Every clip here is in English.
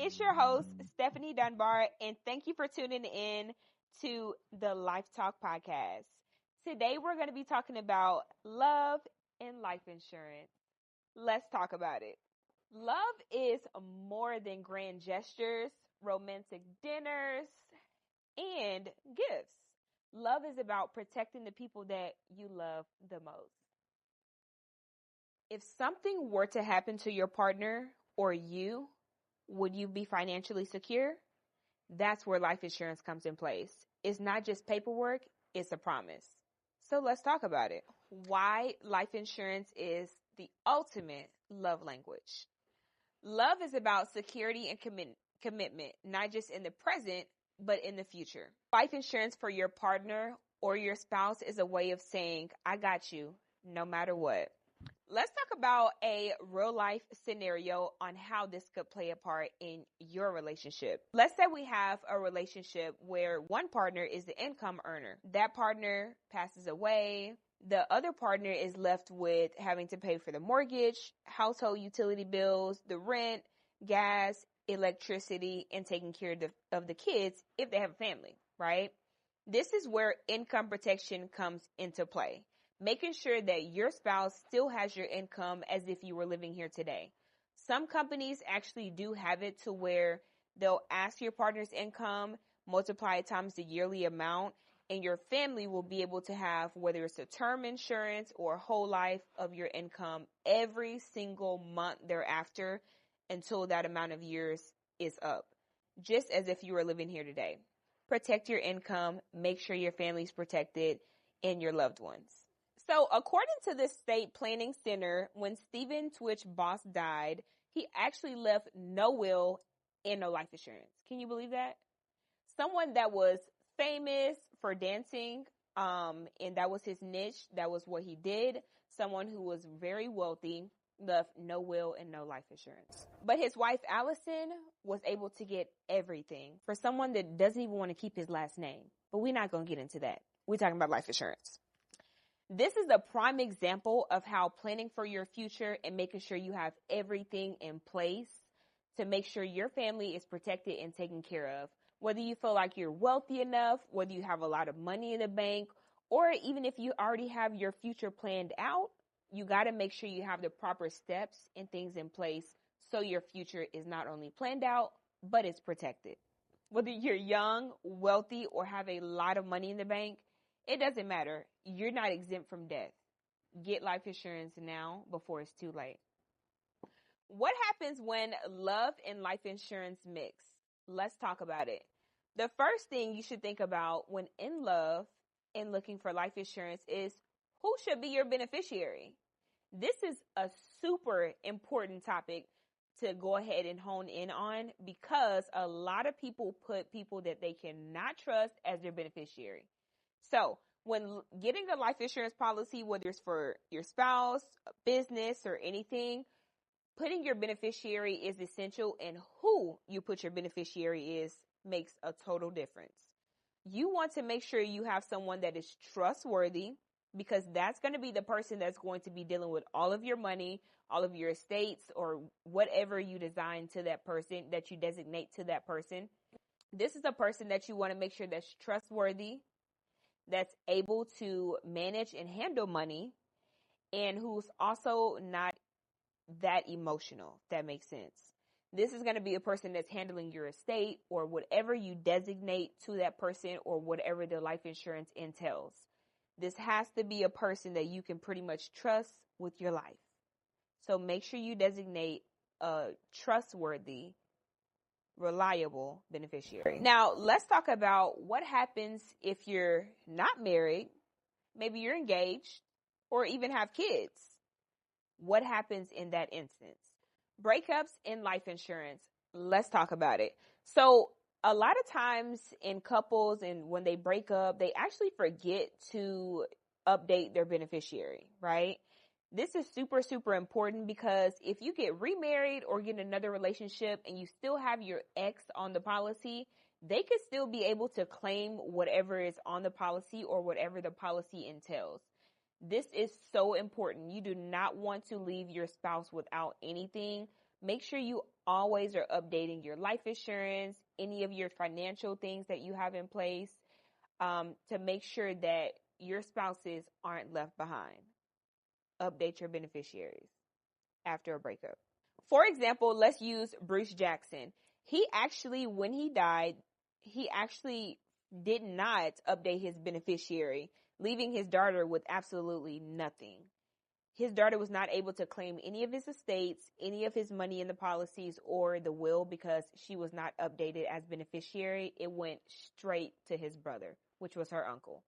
It's your host, Stephanie Dunbar, and thank you for tuning in to the Life Talk podcast. Today, we're going to be talking about love and life insurance. Let's talk about it. Love is more than grand gestures, romantic dinners, and gifts. Love is about protecting the people that you love the most. If something were to happen to your partner or you, would you be financially secure? That's where life insurance comes in place. It's not just paperwork, it's a promise. So let's talk about it. Why life insurance is the ultimate love language. Love is about security and commitment, not just in the present, but in the future. Life insurance for your partner or your spouse is a way of saying, I got you, no matter what. Let's talk about a real life scenario on how this could play a part in your relationship. Let's say we have a relationship where one partner is the income earner. That partner passes away. The other partner is left with having to pay for the mortgage, household utility bills, the rent, gas, electricity, and taking care of the kids if they have a family, right? This is where income protection comes into play. Making sure that your spouse still has your income as if you were living here today. Some companies actually do have it to where they'll ask your partner's income, multiply it times the yearly amount, and your family will be able to have, whether it's a term insurance or whole life of your income every single month thereafter until that amount of years is up, just as if you were living here today. Protect your income, make sure your family's protected, and your loved ones. So according to the State Planning Center, when Stephen Twitch Boss died, he actually left no will and no life insurance. Can you believe that? Someone that was famous for dancing, and that was his niche. That was what he did. Someone who was very wealthy left no will and no life insurance. But his wife, Allison, was able to get everything for someone that doesn't even want to keep his last name. But we're not going to get into that. We're talking about life insurance. This is a prime example of how planning for your future and making sure you have everything in place to make sure your family is protected and taken care of. Whether you feel like you're wealthy enough, whether you have a lot of money in the bank, or even if you already have your future planned out, you got to make sure you have the proper steps and things in place so your future is not only planned out, but it's protected. Whether you're young, wealthy, or have a lot of money in the bank, it doesn't matter. You're not exempt from death. Get life insurance now before it's too late. What happens when love and life insurance mix? Let's talk about it. The first thing you should think about when in love and looking for life insurance is who should be your beneficiary. This is a super important topic to go ahead and hone in on because a lot of people put people that they cannot trust as their beneficiary. So when getting a life insurance policy, whether it's for your spouse, business, or anything, putting your beneficiary is essential, and who you put your beneficiary is makes a total difference. You want to make sure you have someone that is trustworthy because that's going to be the person that's going to be dealing with all of your money, all of your estates, or whatever you design to that person, that you designate to that person. This is a person that you want to make sure that's trustworthy, that's able to manage and handle money, and who's also not that emotional, if that makes sense. This is going to be a person that's handling your estate or whatever you designate to that person or whatever the life insurance entails. This has to be a person that you can pretty much trust with your life. So make sure you designate a trustworthy, reliable beneficiary. Now, let's talk about what happens if you're not married, maybe you're engaged, or even have kids. What happens in that instance? Breakups in life insurance. Let's talk about it. So a lot of times in couples and when they break up, they actually forget to update their beneficiary, right? This is super, super important because if you get remarried or get another relationship and you still have your ex on the policy, they could still be able to claim whatever is on the policy or whatever the policy entails. This is so important. You do not want to leave your spouse without anything Make sure you always are updating your life insurance, any of your financial things that you have in place, to make sure that your spouses aren't left behind. Update your beneficiaries after a breakup. For example, let's use Bruce Jackson. He actually, when he died, he actually did not update his beneficiary, leaving his daughter with absolutely nothing. His daughter was not able to claim any of his estates, any of his money in the policies, or the will because she was not updated as beneficiary. It went straight to his brother, which was her uncle.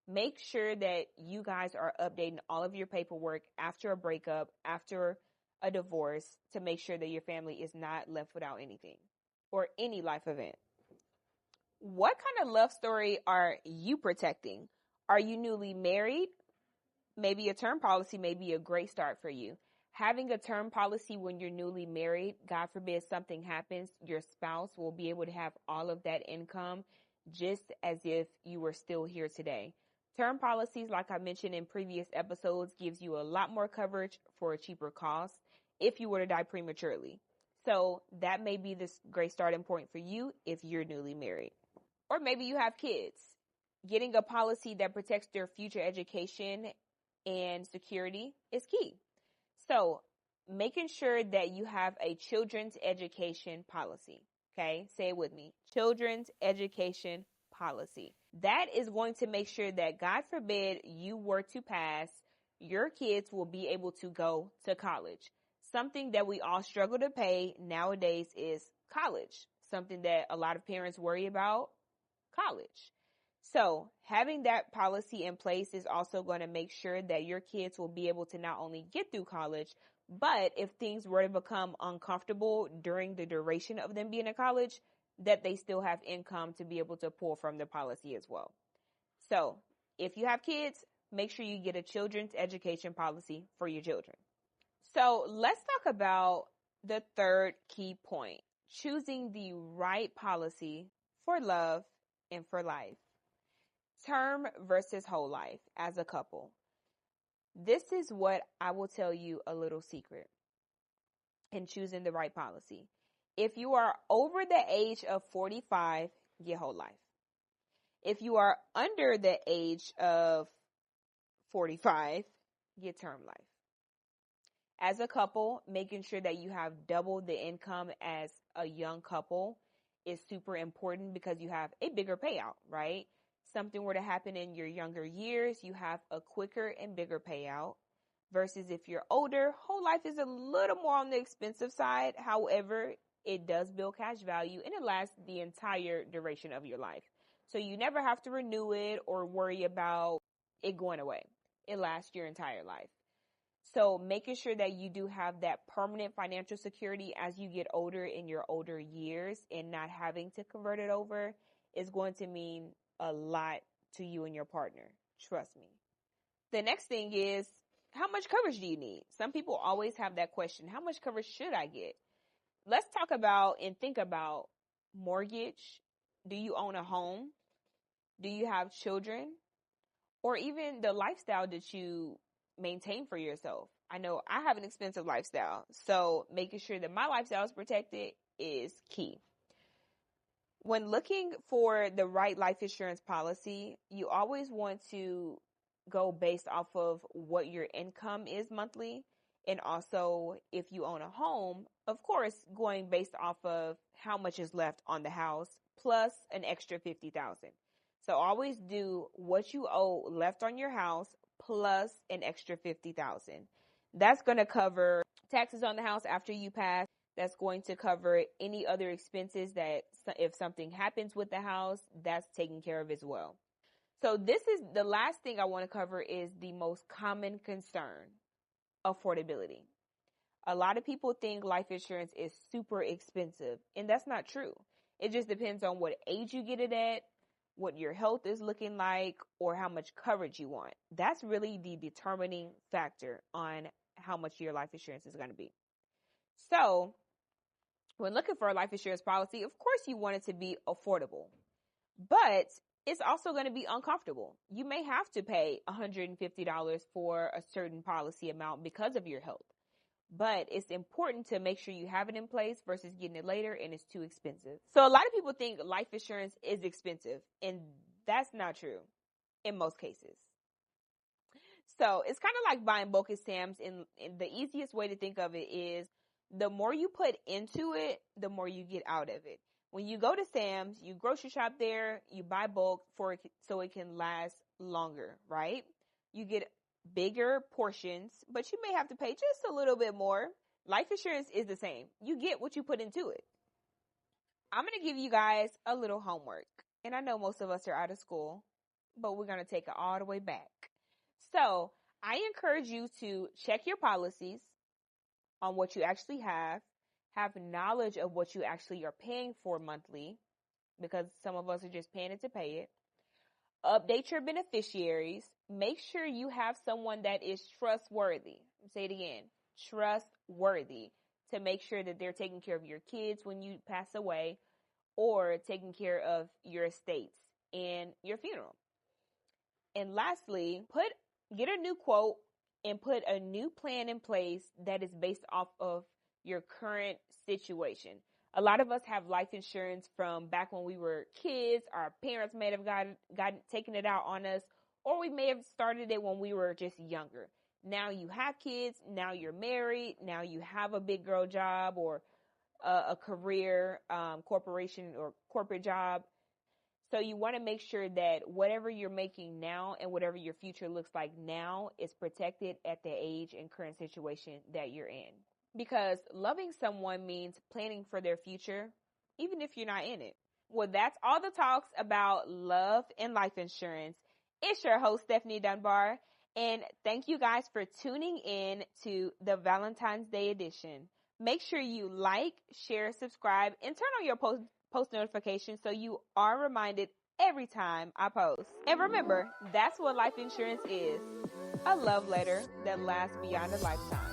Make sure that you guys are updating all of your paperwork after a breakup, after a divorce, to make sure that your family is not left without anything or any life event. What kind of love story are you protecting? Are you newly married? Maybe a term policy may be a great start for you. Having a term policy when you're newly married, God forbid something happens, your spouse will be able to have all of that income just as if you were still here today. Term policies, like I mentioned in previous episodes, gives you a lot more coverage for a cheaper cost if you were to die prematurely. So that may be this great starting point for you if you're newly married. Or maybe you have kids. Getting a policy that protects their future education and security is key. So making sure that you have a children's education policy. Okay, say it with me. Children's education policy. That is going to make sure that, God forbid, you were to pass, your kids will be able to go to college. Something that we all struggle to pay nowadays is college. Something that a lot of parents worry about, college. So having that policy in place is also going to make sure that your kids will be able to not only get through college, but if things were to become uncomfortable during the duration of them being in college, that they still have income to be able to pull from the policy as well. So if you have kids, make sure you get a children's education policy for your children. So let's talk about the third key point, choosing the right policy for love and for life. Term versus whole life as a couple. This is what I will tell you, a little secret in choosing the right policy. If you are over the age of 45, get whole life. If you are under the age of 45, get term life. As a couple, making sure that you have double the income as a young couple is super important because you have a bigger payout, right? Something were to happen in your younger years, you have a quicker and bigger payout. Versus if you're older, whole life is a little more on the expensive side. However, it does build cash value and it lasts the entire duration of your life. So you never have to renew it or worry about it going away. It lasts your entire life. So making sure that you do have that permanent financial security as you get older in your older years and not having to convert it over is going to mean a lot to you and your partner. Trust me. The next thing is, how much coverage do you need? Some people always have that question. How much coverage should I get? Let's talk about and think about mortgage. Do you own a home? Do you have children? Or even the lifestyle that you maintain for yourself. I know I have an expensive lifestyle, so making sure that my lifestyle is protected is key. When looking for the right life insurance policy, you always want to go based off of what your income is monthly. And also, if you own a home, of course, going based off of how much is left on the house plus an extra $50,000. So always do what you owe left on your house plus an extra $50,000. That's going to cover taxes on the house after you pass. That's going to cover any other expenses that if something happens with the house, that's taken care of as well. So this is the last thing I want to cover is the most common concern, affordability. A lot of people think life insurance is super expensive, and that's not true. It just depends on what age you get it at, what your health is looking like, or how much coverage you want. That's really the determining factor on how much your life insurance is going to be. So when looking for a life insurance policy, of course you want it to be affordable, but it's also going to be uncomfortable. You may have to pay $150 for a certain policy amount because of your health. But it's important to make sure you have it in place versus getting it later and it's too expensive. So a lot of people think life insurance is expensive, and that's not true in most cases. So it's kind of like buying bulk at Sam's, and the easiest way to think of it is the more you put into it, the more you get out of it. When you go to Sam's, you grocery shop there, you buy bulk so it can last longer, right? You get bigger portions, but you may have to pay just a little bit more. Life insurance is the same. You get what you put into it. I'm going to give you guys a little homework. And I know most of us are out of school, but we're going to take it all the way back. So I encourage you to check your policies on what you actually have knowledge of what you actually are paying for monthly, because some of us are just paying it to pay it. Update your beneficiaries. Make sure you have someone that is trustworthy. Say it again, trustworthy, to make sure that they're taking care of your kids when you pass away or taking care of your estates and your funeral. And lastly, get a new quote and put a new plan in place that is based off of your current situation. A lot of us have life insurance from back when we were kids. Our parents may have taken it out on us, or we may have started it when we were just younger. Now you have kids. Now you're married. Now you have a big girl job or a career, corporation or corporate job. So you want to make sure that whatever you're making now and whatever your future looks like now is protected at the age and current situation that you're in. Because loving someone means planning for their future, even if you're not in it. Well, that's all the talks about love and life insurance. It's your host, Stephanie Dunbar. And thank you guys for tuning in to the Valentine's Day edition. Make sure you like, share, subscribe, and turn on your post notifications so you are reminded every time I post. And remember, that's what life insurance is. A love letter that lasts beyond a lifetime.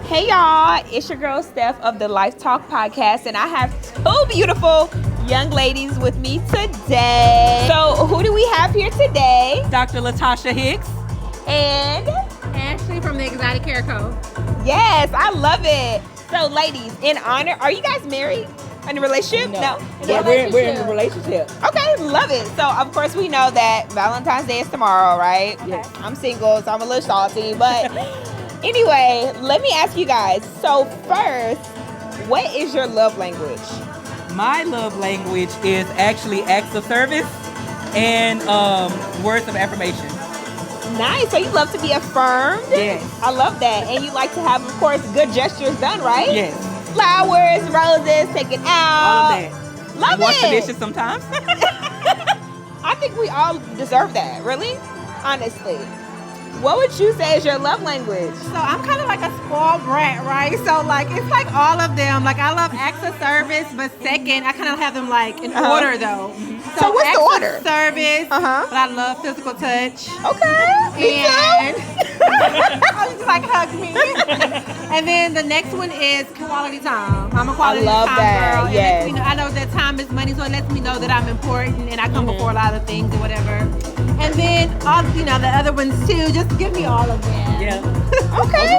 Hey y'all, it's your girl Steph of the Life Talk Podcast, and I have two beautiful young ladies with me today. So who do we have here today? Dr. Latasha Hicks. And Ashley from the Exotic Hair Co. Yes, I love it. So ladies, in honor, are you guys married? In a relationship? No. Yeah, we're in a relationship. Okay, love it. So of course we know that Valentine's Day is tomorrow, right? Yes. I'm single, so I'm a little salty, but anyway, let me ask you guys. So first, what is your love language? My love language is actually acts of service and words of affirmation. Nice. So you love to be affirmed? Yes. I love that. And you like to have, of course, good gestures done, right? Yes. Flowers, roses, take it out. All of that. Love it. Wash the dishes sometimes. I think we all deserve that, really, honestly. What would you say is your love language? So I'm kind of like a spoiled brat, right? So like it's like all of them. Like I love acts of service, but second, I kind of have them like in order though. So what's the order? Acts of service, but I love physical touch. Okay. And I was just like hug me. And then the next one is quality time. I'm a quality love time that, girl. yes. It lets me know, I know that time is money, so it lets me know that I'm important and I come before a lot of things or whatever. And then all the other ones too. Just give me all of them. Yeah. Okay.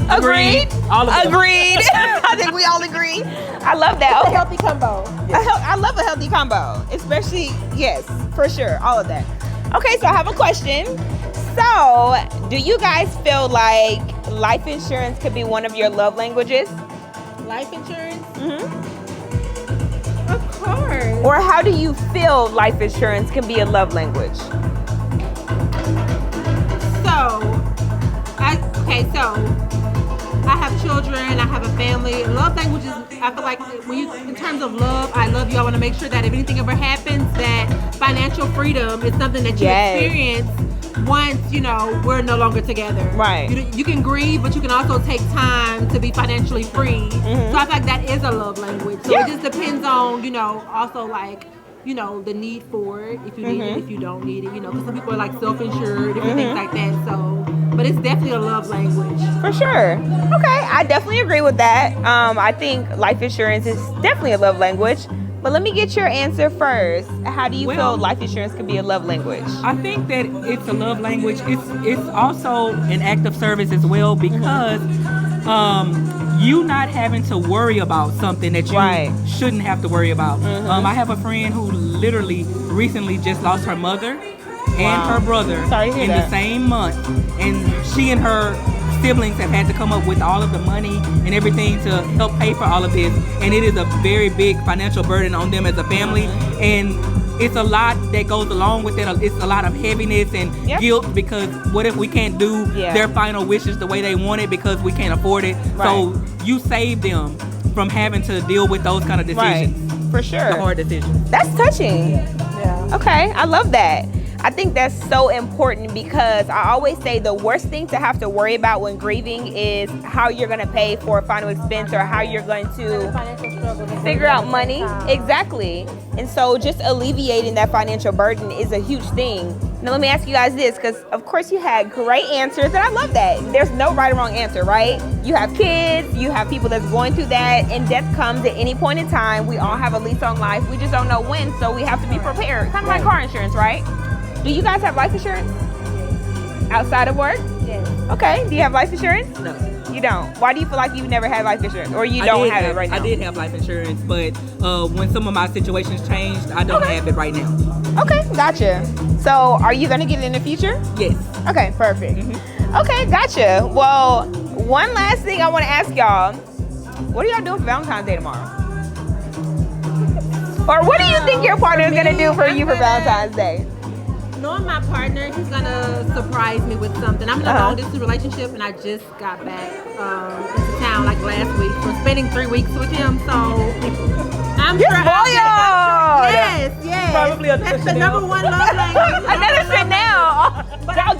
Agreed. All of them. Agreed. I think we all agree. I love that. It's Okay. a healthy combo. I love a healthy combo, especially, yes, for sure, all of that. Okay, so I have a question. So, do you guys feel like life insurance could be one of your love languages? Life insurance? Mm-hmm. Of course. Or how do you feel life insurance can be a love language? So I have children, I have a family. Love languages, I feel like in terms of love, I love you. I want to make sure that if anything ever happens, that financial freedom is something that you experience once, we're no longer together. Right. You can grieve, but you can also take time to be financially free. So I feel like that is a love language. So it just depends on, also like, the need for it, if you need it, if you don't need it, because some people are like self-insured, different things like that. So, but it's definitely a love language. For sure. Okay, I definitely agree with that. I think life insurance is definitely a love language. But let me get your answer first. How do you feel life insurance could be a love language? I think that it's a love language. It's also an act of service as well, because you not having to worry about something that you shouldn't have to worry about. I have a friend who literally recently just lost her mother and her brother in the same month, and she and her siblings have had to come up with all of the money and everything to help pay for all of this, and it is a very big financial burden on them as a family, and it's a lot that goes along with it. It's a lot of heaviness and guilt, because what if we can't do their final wishes the way they want it because we can't afford it? So you save them from having to deal with those kind of decisions. For sure. The hard decisions. That's touching. Okay, I love that. I think that's so important, because I always say the worst thing to have to worry about when grieving is how you're going to pay for a final expense, or how you're going to figure out money. Exactly. And so just alleviating that financial burden is a huge thing. Now let me ask you guys this, because of course you had great answers, and I love that. There's no right or wrong answer, right? You have kids, you have people that's going through that, and death comes at any point in time. We all have a lease on life. We just don't know when, so we have to be prepared. Kind of like car insurance, right? Do you guys have life insurance outside of work? Yes. Okay. Do you have life insurance? No. You don't. Why do you feel like you've never had life insurance, or you don't have it right now? I did have life insurance, but when some of my situations changed, I don't have it right now. Okay, gotcha. So are you going to get it in the future? Yes. Okay, perfect. Okay, gotcha. Well, one last thing I want to ask y'all. What are y'all doing for Valentine's Day tomorrow? Or what do you think your partner is going to do for you for Valentine's Day? Knowing my partner, he's gonna surprise me with something. I'm in a long distance relationship, and I just got back into town like last week. So spending 3 weeks with him, so I'm You're spoiled. Yes. Probably that's the number one love language. Another Chanel. But I'm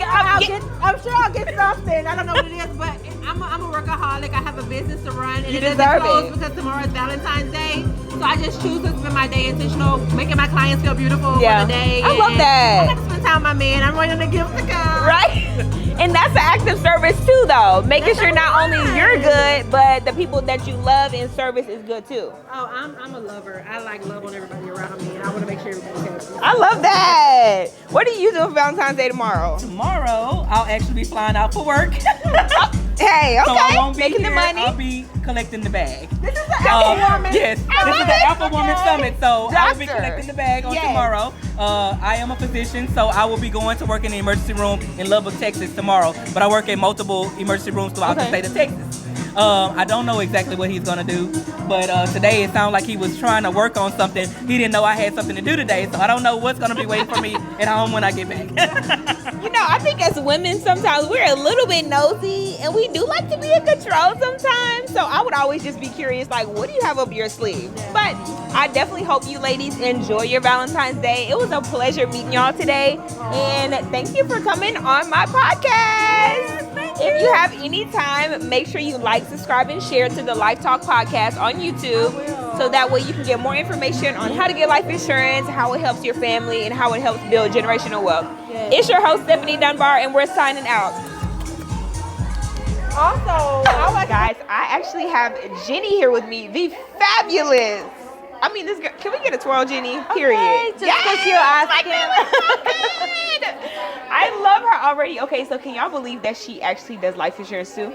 sure I'll get something. I don't know what it is, but I'm a workaholic. I have a business to run, and it doesn't close because tomorrow is Valentine's Day. So I just choose to spend my day intentional, making my clients feel beautiful for the day. I love that. I like to spend time with my man. I'm waiting on the gift to come. Right? And that's an act of service too, though. Making sure not only you're good, but the people that you love in service is good too. Oh, I'm a lover. I like love on everybody around me, and I want to make sure everybody's happy. I love that. What are you doing for Valentine's Day tomorrow? Tomorrow, I'll actually be flying out for work. Hey, okay. So I won't be making here. the money. I'll be collecting the bag. This is the Alpha Woman. Yes, this is the Alpha Woman Summit. So I will be collecting the bag on tomorrow. I am a physician, so I will be going to work in the emergency room in Lubbock, Texas tomorrow. But I work in multiple emergency rooms throughout the state of Texas. I don't know exactly what he's gonna do, but today it sounded like he was trying to work on something. He didn't know I had something to do today, so I don't know what's gonna be waiting for me at home when I get back. You know, I think as women sometimes we're a little bit nosy, and we do like to be in control sometimes. So I would always just be curious, like, what do you have up your sleeve? But I definitely hope you ladies enjoy your Valentine's Day. It was a pleasure meeting y'all today, and thank you for coming on my podcast. If you have any time, make sure you like, subscribe, and share to the Life Talk podcast on YouTube, so that way you can get more information on how to get life insurance, how it helps your family, and how it helps build generational wealth. It's your host, Stephanie Dunbar, and we're signing out. Also, guys, I actually have Jenny here with me, the fabulous. I mean, this girl, can we get a twirl, Jenny? Period. Okay, just because you're asking. I love her already. Okay, so can y'all believe that she actually does life insurance too?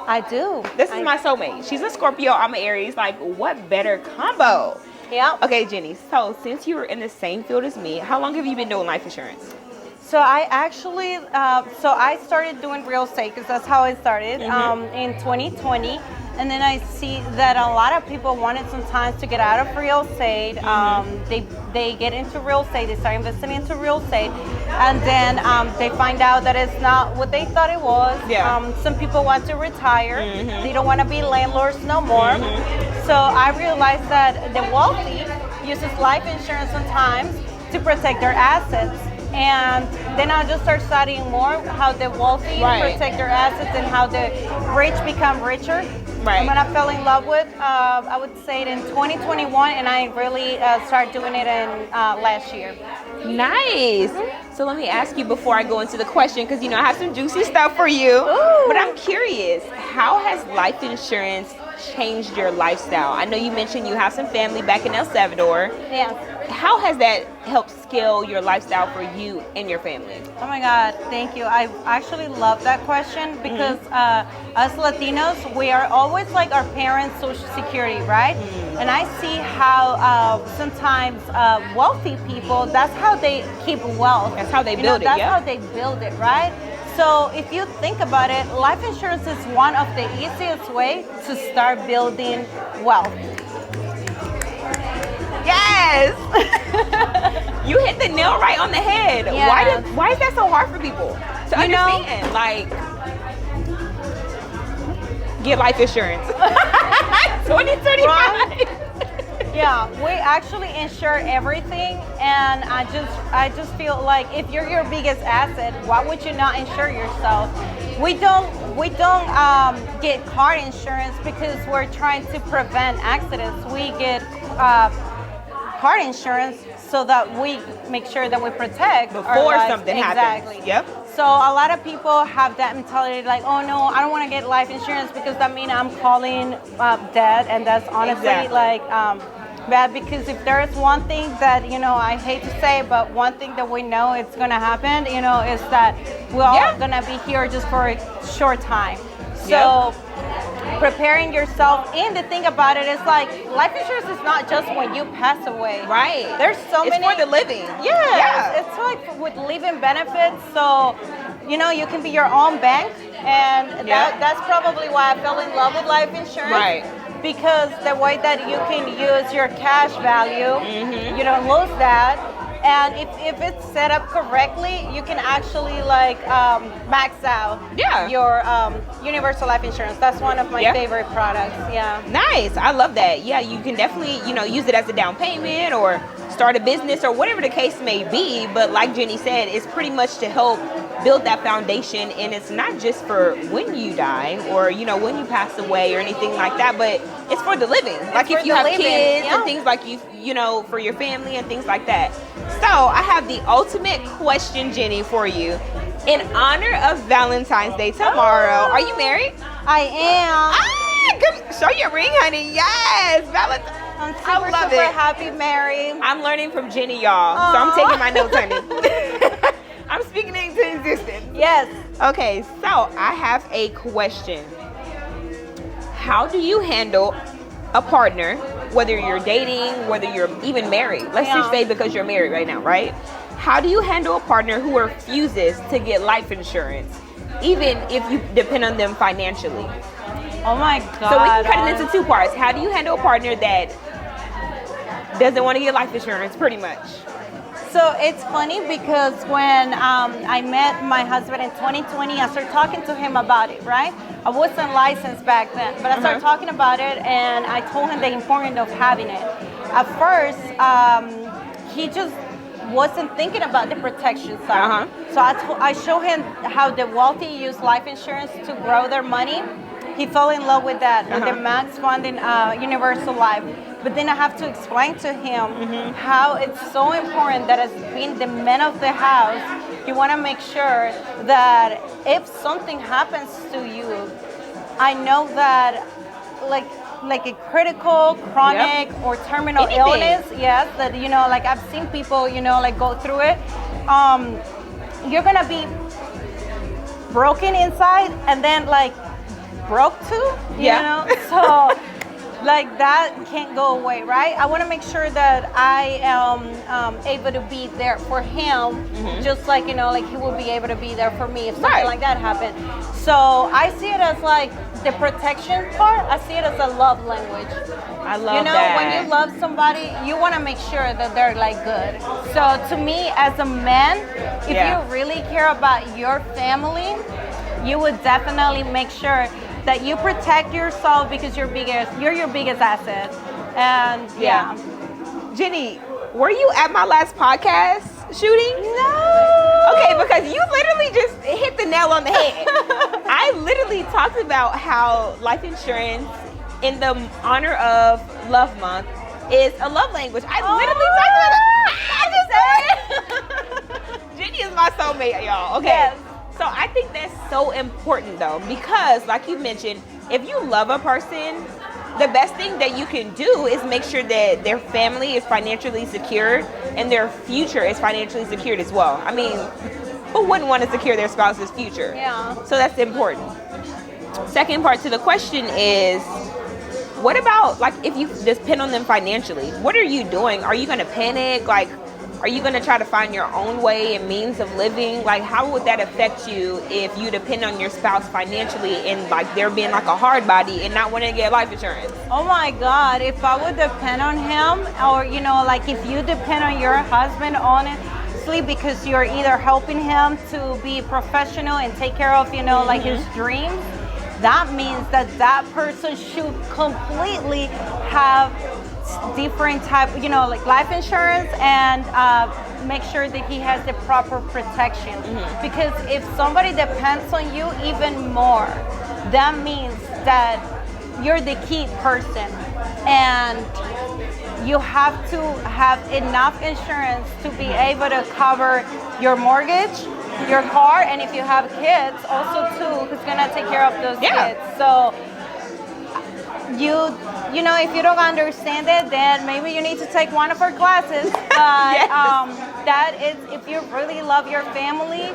I do. This is my soulmate. She's a Scorpio, I'm an Aries. Like, what better combo? Yeah. Okay, Jenny, so since you were in the same field as me, how long have you been doing life insurance? So I actually, I started doing real estate because that's how I started in 2020. And then I see that a lot of people wanted sometimes to get out of real estate. They get into real estate, they start investing into real estate, and then they find out that it's not what they thought it was. Some people want to retire. They don't want to be landlords no more. So I realized that the wealthy uses life insurance sometimes to protect their assets. And then I just start studying more how the wealthy protect their assets and how the rich become richer. And when I fell in love with, I would say it in 2021, and I really started doing it in last year. Nice. So let me ask you before I go into the question, because I have some juicy stuff for you. But I'm curious, how has life insurance changed your lifestyle? I know you mentioned you have some family back in El Salvador. Yes. How has that helped scale your lifestyle for you and your family? Oh my God, thank you. I actually love that question because us Latinos, we are always like our parents' Social Security, right? And I see how sometimes wealthy people, that's how they keep wealth. That's how they build it, That's how they build it, right? So if you think about it, life insurance is one of the easiest way to start building wealth. Yes! You hit the nail right on the head. Yeah. Why is that so hard for people to understand? Like, get life insurance. 2025. Yeah, we actually insure everything, and I just feel like if you're your biggest asset, why would you not insure yourself? We don't get car insurance because we're trying to prevent accidents. We get car insurance so that we make sure that we protect before something happens. Exactly. Yep. So a lot of people have that mentality, like, oh no, I don't want to get life insurance because that means I'm calling dead, and that's honestly bad, because if there is one thing that I hate to say, but one thing that we know it's gonna happen, is that we're all gonna be here just for a short time. So preparing yourself, and the thing about it is like life insurance is not just when you pass away. Right. There's so many. It's for the living. Yeah. It's like with living benefits. So, you can be your own bank, and that's probably why I fell in love with life insurance. Right. Because the way that you can use your cash value, you don't lose that. And if it's set up correctly, you can actually max out your universal life insurance. That's one of my favorite products. Yeah. Nice. I love that. Yeah, you can definitely, use it as a down payment or start a business or whatever the case may be. But like Jenny said, it's pretty much to help build that foundation, and it's not just for when you die or when you pass away or anything like that, but it's for the living. Like if you have kids and things like for your family and things like that. So I have the ultimate question, Jenny, for you. In honor of Valentine's Day tomorrow, are you married? I am. Show your ring, honey. Yes, Valentine. I'm super happy, Mary. I'm learning from Jenny, y'all. So I'm taking my notes, honey. I'm speaking into existence. Yes. Okay, so I have a question. How do you handle a partner, whether you're dating, whether you're even married? Let's just say because you're married right now, right? How do you handle a partner who refuses to get life insurance, even if you depend on them financially? Oh my God. So we can cut it into two parts. How do you handle a partner that doesn't want to get life insurance, pretty much? So it's funny because when I met my husband in 2020, I started talking to him about it, right? I wasn't licensed back then, but I started talking about it, and I told him the importance of having it. At first, he just wasn't thinking about the protection side. So I showed him how the wealthy use life insurance to grow their money. He fell in love with that, with the max funding universal life. But then I have to explain to him how it's so important that as being the man of the house, you want to make sure that if something happens to you, I know that like a critical, chronic, or terminal illness, that I've seen people, go through it. You're gonna be broken inside, and then broke too, you know. So like that can't go away, right? I want to make sure that I am able to be there for him, just like, like he will be able to be there for me if something like that happened. So I see it as like the protection part. I see it as a love language. I love that. When you love somebody, you want to make sure that they're like good. So to me, as a man, if you really care about your family, you would definitely make sure that you protect yourself because you're your biggest asset. And Jenny, were you at my last podcast shooting? No. Okay, because you literally just hit the nail on the head. I literally talked about how life insurance in the honor of Love Month is a love language. I literally talked about it. I just said it. Jenny is my soulmate, y'all. Okay. Yes. So I think that's so important though, because like you mentioned, if you love a person, the best thing that you can do is make sure that their family is financially secured and their future is financially secured as well. I mean, who wouldn't want to secure their spouse's future? Yeah. So that's important. Second part to the question is, what about like if you depend on them financially? What are you doing? Are you going to panic? Like, are you going to try to find your own way and means of living? Like, how would that affect you if you depend on your spouse financially and like they're being like a hard body and not wanting to get life insurance? Oh my God, if I would depend on him, or like if you depend on your husband honestly because you're either helping him to be professional and take care of, like his dreams, that means that person should completely have different type, like life insurance and make sure that he has the proper protection. Because if somebody depends on you even more, that means that you're the key person and you have to have enough insurance to be able to cover your mortgage, your car, and if you have kids also too, who's gonna take care of those kids. So if you don't understand it, then maybe you need to take one of our classes. But that is, if you really love your family,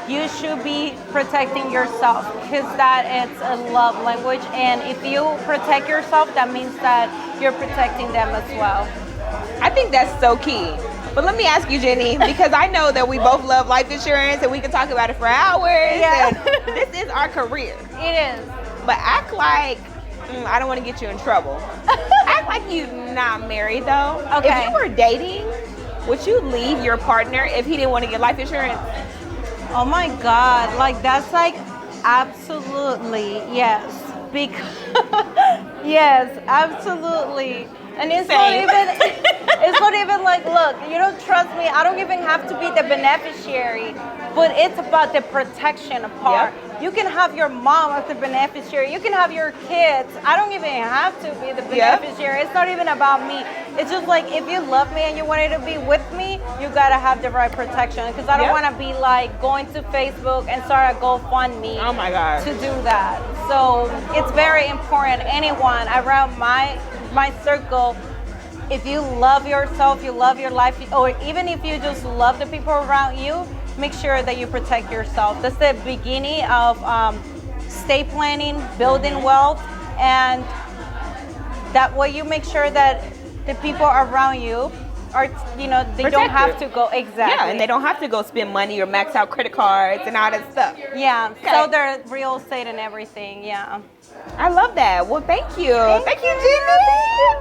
you should be protecting yourself because that is a love language. And if you protect yourself, that means that you're protecting them as well. I think that's so key. But let me ask you, Jenny, because I know that we both love life insurance and we can talk about it for hours. Yeah. And this is our career. It is. But act like, I don't want to get you in trouble. Act like you're not married though. Okay. If you were dating, would you leave your partner if he didn't want to get life insurance? Oh my God, like that's like absolutely yes. Because yes, absolutely. And it's not even like, look, you don't trust me. I don't even have to be the beneficiary, but it's about the protection part. Yep. You can have your mom as the beneficiary. You can have your kids. I don't even have to be the beneficiary. Yep. It's not even about me. It's just like, if you love me and you wanted to be with me, you gotta have the right protection. Because I don't want to be like going to Facebook and start a GoFundMe. Oh my God. To do that. So it's very important. Anyone around my circle, if you love yourself, you love your life, or even if you just love the people around you, make sure that you protect yourself. That's the beginning of estate planning, building wealth, and that way you make sure that the people around you are, they protected. don't have to go, exactly. Yeah, and they don't have to go spend money or max out credit cards and all that stuff. Yeah, okay. So their real estate and everything, yeah. I love that. Well, thank you. Thank you,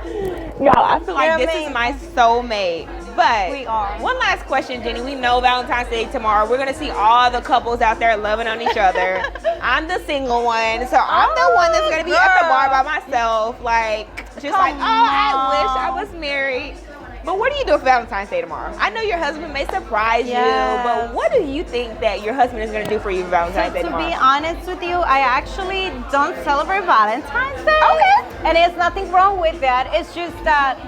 Jenny. Y'all, I feel like this is my soulmate. But we are. One last question, Jenny. We know Valentine's Day tomorrow. We're going to see all the couples out there loving on each other. I'm the single one. So I'm the one that's going to be at the bar by myself. Like, just like, I wish I was married. But what do you do for Valentine's Day tomorrow? I know your husband may surprise you, but what do you think that your husband is going to do for you for Valentine's Day tomorrow? To be honest with you, I actually don't celebrate Valentine's Day. Okay. And there's nothing wrong with that. It's just that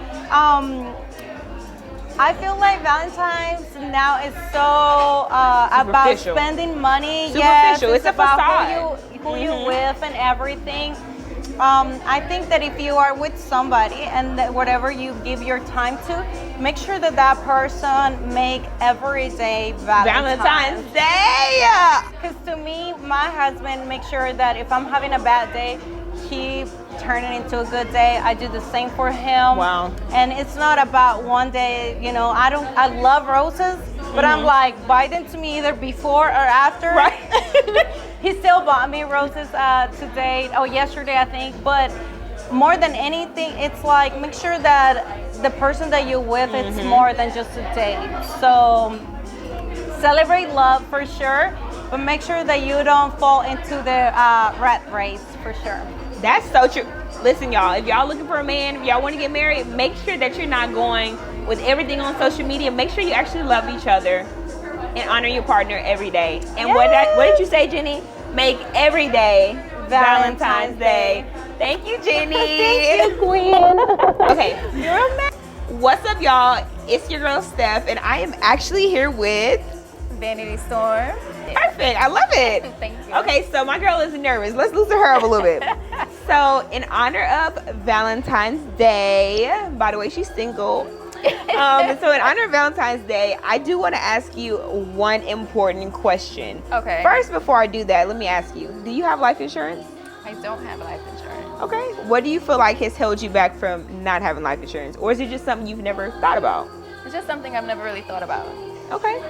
I feel like Valentine's now is so about spending money. Yes, it's about who you with and everything. I think that if you are with somebody and that whatever you give your time to, make sure that person make every day Valentine's Day. Because to me, my husband makes sure that if I'm having a bad day, he turn it into a good day. I do the same for him. Wow. And it's not about one day, I love roses, but I'm like, buy them to me either before or after. Right. He still bought me roses yesterday, I think. But more than anything, it's like, make sure that the person that you're with, it's more than just a date. So celebrate love for sure, but make sure that you don't fall into the rat race for sure. That's so true. Listen, y'all, if y'all looking for a man, if y'all want to get married, make sure that you're not going with everything on social media. Make sure you actually love each other and honor your partner every day. And what did you say, Jenny? Make every day Valentine's Day. Thank you, Jenny. Thank you, Queen. Okay. What's up, y'all? It's your girl, Steph, and I am actually here with Vanity Storm. Perfect. I love it. Thank you. Okay, so my girl is nervous. Let's loosen her up a little bit. So, in honor of Valentine's Day, by the way, she's single. So, in honor of Valentine's Day, I do want to ask you one important question. Okay. First, before I do that, let me ask you: do you have life insurance? I don't have life insurance. Okay. What do you feel like has held you back from not having life insurance, or is it just something you've never thought about? It's just something I've never really thought about. Okay.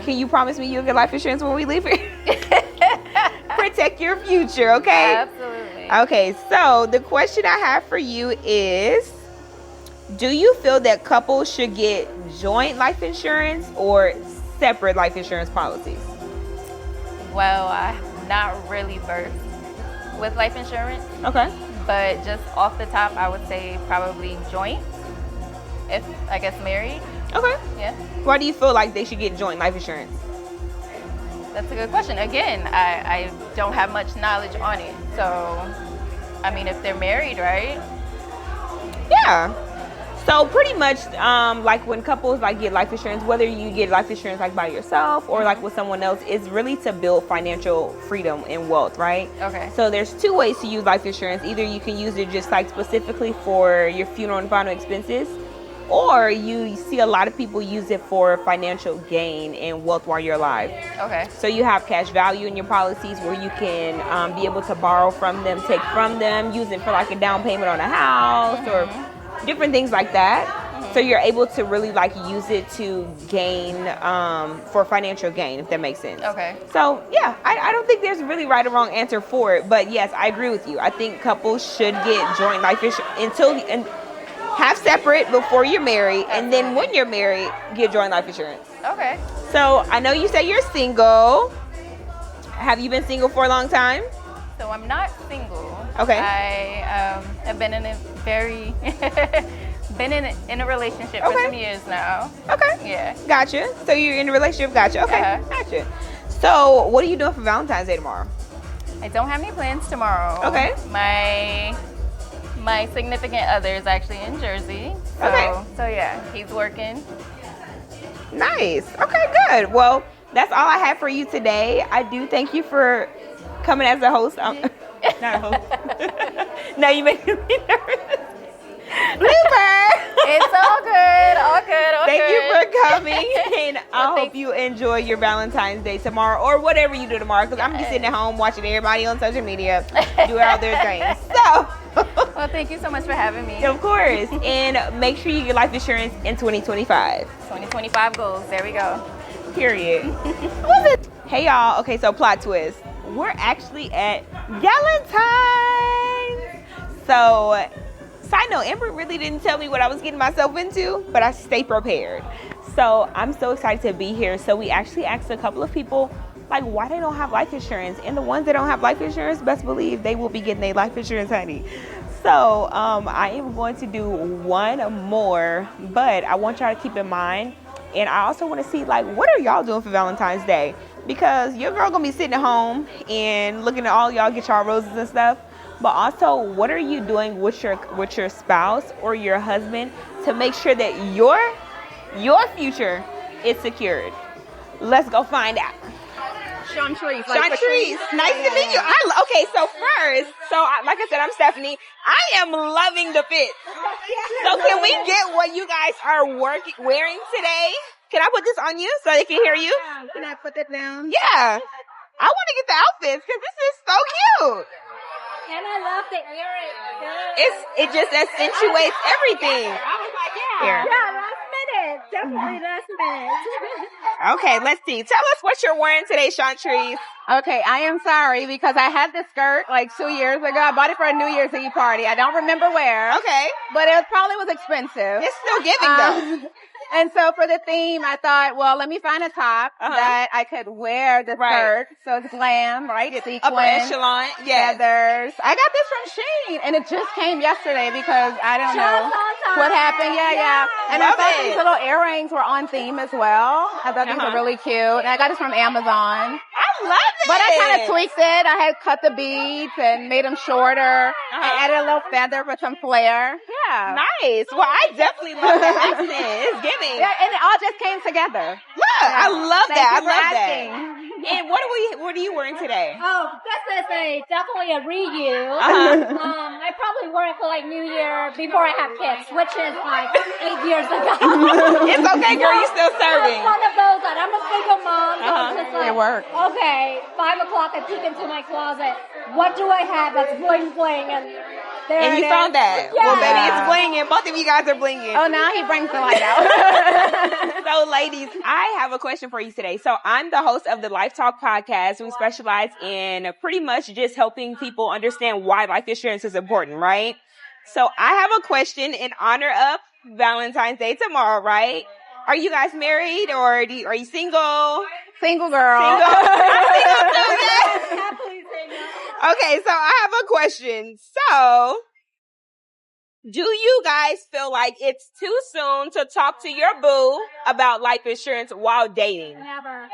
Can you promise me you'll get life insurance when we leave here? Protect your future, okay? Absolutely. Okay, so the question I have for you is, do you feel that couples should get joint life insurance or separate life insurance policies? Well, I'm not really versed with life insurance, Okay. but just off the top, I would say probably joint, if I guess married. Okay. Yeah, Why do you feel like they should get joint life insurance? that's a good question. Again, I don't have much knowledge on it. So, I mean, if they're married, right? Yeah. So pretty much, like when couples like get life insurance, whether you get life insurance like by yourself or like with someone else, is really to build financial freedom and wealth, right? Okay. So there's two ways to use life insurance. Either you can use it just like specifically for your funeral and final expenses, or you see a lot of people use it for financial gain and wealth while you're alive. Okay. So you have cash value in your policies where you can be able to borrow from them, take from them, use it for like a down payment on a house or different things like that. So you're able to really like use it to gain for financial gain, if that makes sense. Okay. So yeah, I don't think there's a really right or wrong answer for it, but yes, I agree with you. I think couples should get joint life insurance and have separate before you're married, and then when you're married, get joint life insurance. Okay. So I know you say you're single. Have you been single for a long time? So I'm not single. Okay. I have been in a very in a relationship for some years now. Okay. Yeah. Gotcha. So you're in a relationship. Gotcha. Okay. Gotcha. So what are you doing for Valentine's Day tomorrow? I don't have any plans tomorrow. Okay. My significant other is actually in Jersey. So, Okay. So yeah, he's working. Nice. Okay, good. Well, that's all I have for you today. I do thank you for coming as a host. Not a host. No, you make me nervous. Blooper. It's all good. All good. All Thank good. you for coming, and I hope you enjoy your Valentine's Day tomorrow, or whatever you do tomorrow, because I'm just sitting at home watching everybody on social media do all their things. So, well, thank you so much for having me. of course, and make sure you get life insurance in 2025. 2025 goals. There we go. Period. Hey, y'all. Okay, so plot twist. We're actually at Valentine. So, side note, Amber really didn't tell me what I was getting myself into, but I stay prepared. So I'm so excited to be here. So we actually asked a couple of people, like, why they don't have life insurance. And the ones that don't have life insurance, best believe they will be getting their life insurance, honey. So I am going to do one more, but I want y'all to keep in mind. And I also want to see, like, what are y'all doing for Valentine's Day? Because your girl gonna be sitting at home and looking at all y'all get y'all roses and stuff. But also, what are you doing with your spouse or your husband to make sure that your future is secured? Let's go find out. Chantrice. Chantrice, nice to meet you. Okay, so first, like I said, I'm Stephanie. I am loving the fit. So can we get what you guys are wearing today? Can I put this on you so they can hear you? Can I put that down? Yeah. I want to get the outfits because this is so cute. And I love the earrings. It just accentuates everything. I was like, Here. yeah, last minute. Definitely last minute. Okay, let's see. Tell us what you're wearing today, Chantrese. Okay, I am sorry because I had this skirt like 2 years ago. I bought it for a New Year's Eve party. I don't remember where. Okay. But it probably was expensive. It's still giving though. And so for the theme, I thought, well, let me find a top that I could wear the skirt. So it's glam, right? It's upper echelon. Yes. Feathers. I got this from Shein, and it just came yesterday because I don't know what happened. Yeah. And I thought these little earrings were on theme as well. I thought these were really cute. And I got this from Amazon. I love it. But I kind of tweaked it. I had cut the beads and made them shorter. I added a little feather for some flair. Yeah. Nice. Well, I definitely love the accent. It's giving. Yeah, and it all just came together. Look, I love that. I love asking. that. And what are you wearing today? Oh, this is definitely a reuse. I probably wore it for like New Year before I had kids, which is like 8 years ago. It's okay, girl. You still serving. It's one of those that I'm a single mom. So it's just like, It worked. Okay, 5 o'clock, I peek into my closet. What do I have that's bling bling? And there And you found that. Yeah. Well, baby, it's blinging. Both of you guys are blinging. Oh, now he brings the light out. So, ladies, I have a question for you today. So, I'm the host of the Life Talk podcast. We specialize in pretty much just helping people understand why life insurance is important, right? So, I have a question in honor of Valentine's Day tomorrow, right? Are you guys married or are you single? Single girl. Single? I'm single too, yes. Happily single. Okay, so I have a question. So, do you guys feel like it's too soon to talk to your boo about life insurance while dating? Never.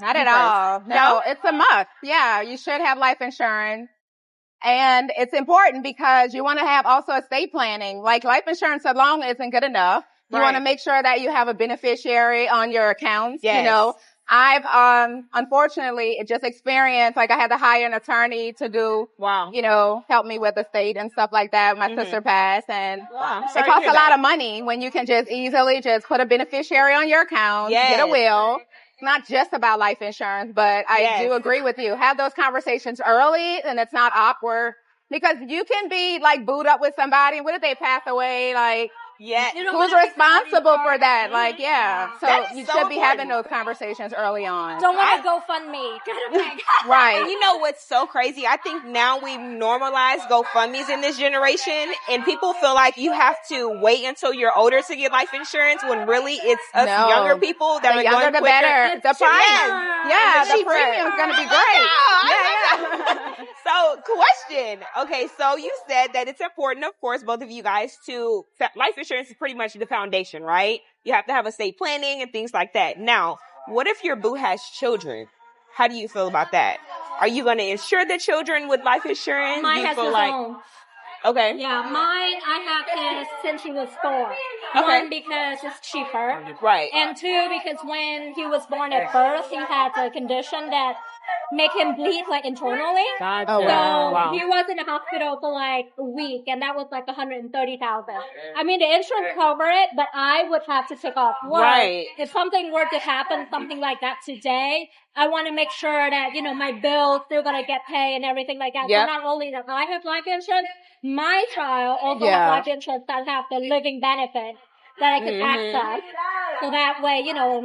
Not at all. No, it's a must. Yeah, you should have life insurance. And it's important because you want to have also estate planning. Like life insurance alone isn't good enough. You want to make sure that you have a beneficiary on your accounts. Yes. You know, I've, unfortunately just experienced, like I had to hire an attorney to do, you know, help me with estate and stuff like that. My sister passed and it costs a lot of money when you can just easily just put a beneficiary on your account, get a will. It's not just about life insurance, but I do agree with you. Have those conversations early and it's not awkward because you can be like booed up with somebody. What if they pass away? Like, who's responsible for that? Like, so you should be having those conversations early on. Don't want to GoFundMe. Right. And you know what's so crazy? I think now we've normalized GoFundMes in this generation, and people feel like you have to wait until you're older to get life insurance when really it's us younger people that the are younger going the quicker. better. The price. The premium's going to be great. So, question. Okay, so you said that it's important, of course, both of you guys, to life insurance is pretty much the foundation, right? You have to have estate planning and things like that. Now, what if your boo has children? How do you feel about that? Are you going to insure the children with life insurance? Mine has his own. Okay. Yeah, mine, I have his since he was 4. One, because it's cheaper. Right. And 2, because when he was born at birth, he had a condition that make him bleed like internally. Gotcha. So he was in the hospital for like a week, and that was like $130,000. I mean, the insurance covered it, but I would have to take off work. Right. If something were to happen, something like that today, I want to make sure that, you know, my bills still gonna get paid and everything like that. Yep. So not only that I have life insurance, my child also has life insurance that have the living benefit that I can access. So that way, you know,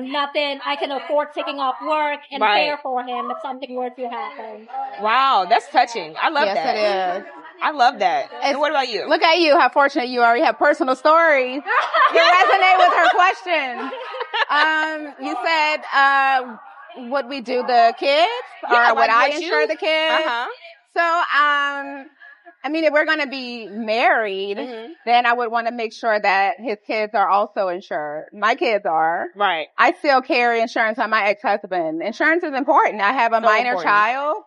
I can afford taking off work and care for him if something were to happen. Wow, that's touching. I love that. Yes, it is. I love that. And what about you? Look at you, how fortunate you already have personal stories. You resonate with her question. You said, would we do the kids? Or would I insure the kids? So, I mean, if we're going to be married, then I would want to make sure that his kids are also insured. My kids are. Right. I still carry insurance on my ex-husband. Insurance is important. I have a minor child.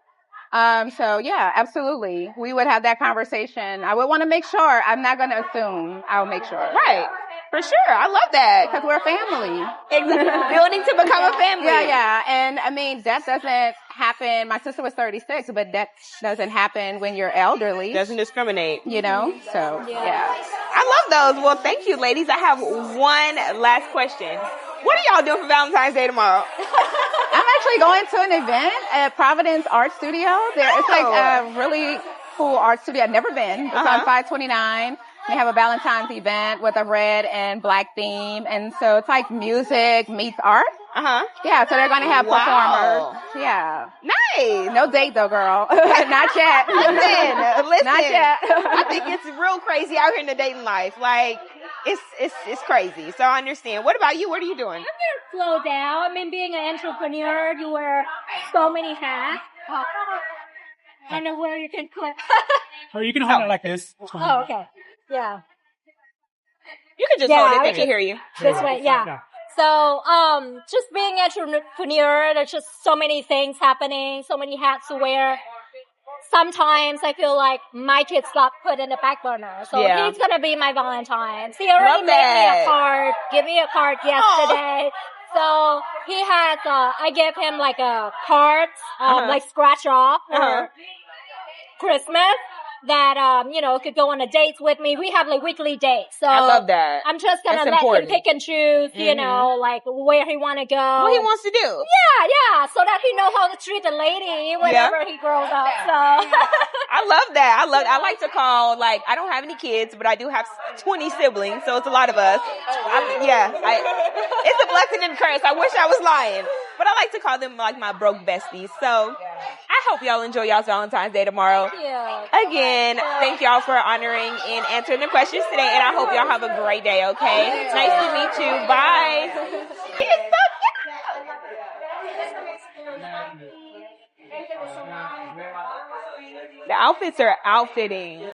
So yeah, absolutely. We would have that conversation. I would want to make sure. I'm not going to assume. I'll make sure. Right. For sure. I love that. Because we're a family. Exactly. Building to become a family. Yeah. And I mean, that doesn't happen. My sister was 36, but that doesn't happen when you're elderly. Doesn't discriminate. You know? So, yeah. I love those. Well, thank you, ladies. I have one last question. What are y'all doing for Valentine's Day tomorrow? I'm actually going to an event at Providence Art Studio. It's like a really cool art studio. I've never been. It's on 529. They have a Valentine's event with a red and black theme. And so it's like music meets art. Yeah, so they're going to have performers. Yeah. Nice. No date though, girl. Not yet. Listen. Not yet. I think it's real crazy out here in the dating life. Like, it's crazy. So I understand. What about you? What are you doing? I'm going to slow down. I mean, being an entrepreneur, you wear so many hats. I know where you can click. Or you can hold it like this. Oh, okay. Yeah. You can just hold it. They can hear you. This way, yeah. So, just being an entrepreneur, there's just so many things happening, so many hats to wear. Sometimes I feel like my kids got put in the back burner. So he's going to be my Valentine. He already made me a card, give me a card yesterday. So he has, I gave him like a card, like scratch off for Christmas. That, could go on a date with me. We have like weekly dates. So I love that. I'm just gonna let him pick and choose, like where he wanna go. What he wants to do. Yeah. So that he knows how to treat a lady whenever he grows up. So I love that. I like to call, like, I don't have any kids, but I do have 20 siblings, so it's a lot of us. It's a blessing and a curse. I wish I was lying. But I like to call them like my broke besties. So I hope y'all enjoy y'all's Valentine's Day tomorrow. Again, thank y'all for honoring and answering the questions today. And I hope y'all have a great day, okay? Nice to meet you. Bye. It's so cute. The outfits are outfitting.